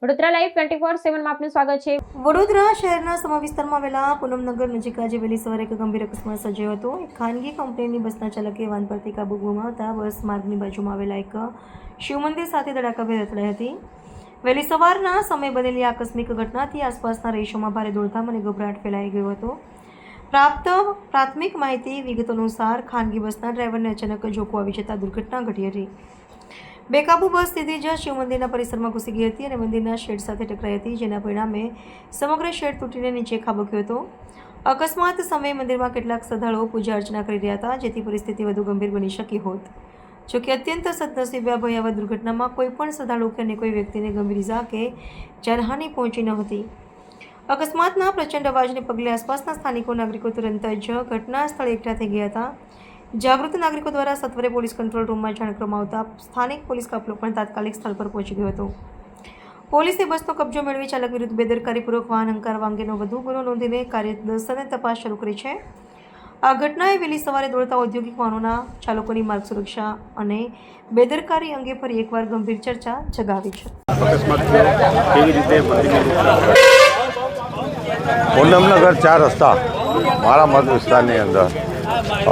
Vadodara live 24/7 માં આપનું સ્વાગત છે। વડોદરા શહેરના સમા વિસ્તારમાં આવેલા પૂનમનગર નજીક આજે વહેલી સવારે એક ગંભીર અકસ્માત સર્જાયો હતો। એક ખાનગી કંપનીની બસના ચાલકે વાહન પરથી કાબુ ગુમાવતા બસ માર્ગની બાજુમાં આવેલા એક શિવ મંદિર સાથે ધડાકાભેર અથડાઈ હતી। વહેલી સવારના સમયે બનેલી આકસ્મિક ઘટનાથી આસપાસના રહીશોમાં ભારે દોડધામ અને ગભરાટ ફેલાઈ ગયો હતો। પ્રાથમિક માહિતી વિગતો અનુસાર ખાનગી બસના ડ્રાઈવરને અચાનક ઝોકો આવી જતા દુર્ઘટના ઘટી હતી। બેકાબુ બસ સીધી જ શિવ મંદિરના પરિસરમાં ઘૂસી ગઈ હતી અને મંદિરના શેડ સાથે ટકરાઈ હતી, જેના પરિણામે સમગ્ર શેડ તૂટીને નીચે ખાબક્યો હતો। અકસ્માત સમયે મંદિરમાં કેટલાક શ્રદ્ધાળુઓ પૂજા અર્ચના કરી રહ્યા હતા, જેથી પરિસ્થિતિ વધુ ગંભીર બની શકી હોત। જોકે અત્યંત સદનસીબે આ ભયાવહ દુર્ઘટનામાં કોઈ પણ શ્રદ્ધાળુ કે અન્ય કોઈ વ્યક્તિને ગંભીર ઇજા કે જાનહાનિ પહોંચી ન હતી। અકસ્માતના પ્રચંડ અવાજને પગલે આસપાસના સ્થાનિકો નાગરિકો તુરંત જ ઘટના સ્થળે એકઠા થઈ ગયા હતા। જાગૃત નાગરિકો દ્વારા સત્વરે પોલીસ કંટ્રોલ રૂમમાં જાણ કરવામાં આવતા સ્થાનિક પોલીસ કાફલો પણ તાત્કાલિક સ્થળ પર પહોંચી ગયો હતો। પોલીસે બસનો કબજો મેળવી ચાલક વિરુદ્ધ બેદરકારીપૂર્વક વાહન હંકારવા અંગેનો વધુ ગુનો નોંધીને કાયદેસર તપાસ શરૂ કરી છે। આ ઘટનાએ વહેલી સવારે દોડતા ઔદ્યોગિક વાહનોના ચાલકોની માર્ગ સુરક્ષા અને બેદરકારી અંગે ફરી એકવાર ગંભીર ચર્ચા જગાવી છે। પૂનમનગર 4 રસ્તા મારા મત વિસ્તારની અંદર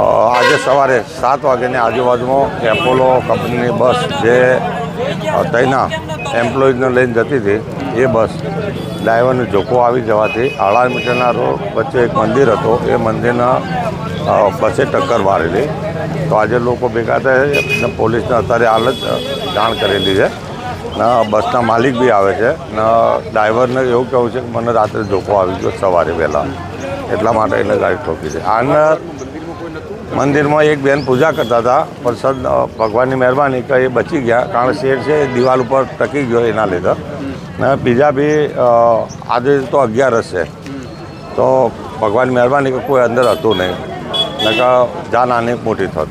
આજે સવારે 7 વાગ્યાની આજુબાજુમાં એપોલો કંપનીની બસ જે ત્યાંના એમ્પ્લોઈઝને લઈને જતી હતી, એ બસ ડ્રાઈવરને ઝોકો આવી જવાથી 8 મીટરના રોડ વચ્ચે એક મંદિર હતો, એ મંદિરના બસે ટક્કર મારેલી। તો આજે લોકો ભેગા થયા ને પોલીસને અત્યારે હાલ જ જાણ કરેલી છે ને બસના માલિક બી આવે છે ને ડ્રાઈવરને એવું કહેવું છે કે મને રાત્રે ઝોકો આવી ગયો સવારે વહેલા, એટલા માટે એને ગાડી ઠોકી છે। આના મંદિરમાં એક બેન પૂજા કરતા હતા, પણ ભગવાનની મહેરબાની કે એ બચી ગયા, કારણ શેર છે એ દિવાલ ઉપર ટકી ગયો એના લીધે। ને બીજા બી આજે તો 11 છે, તો ભગવાનની મહેરબાની કે કોઈ અંદર હતું નહીં, ને કે જાનહાનિ મોટી થતી।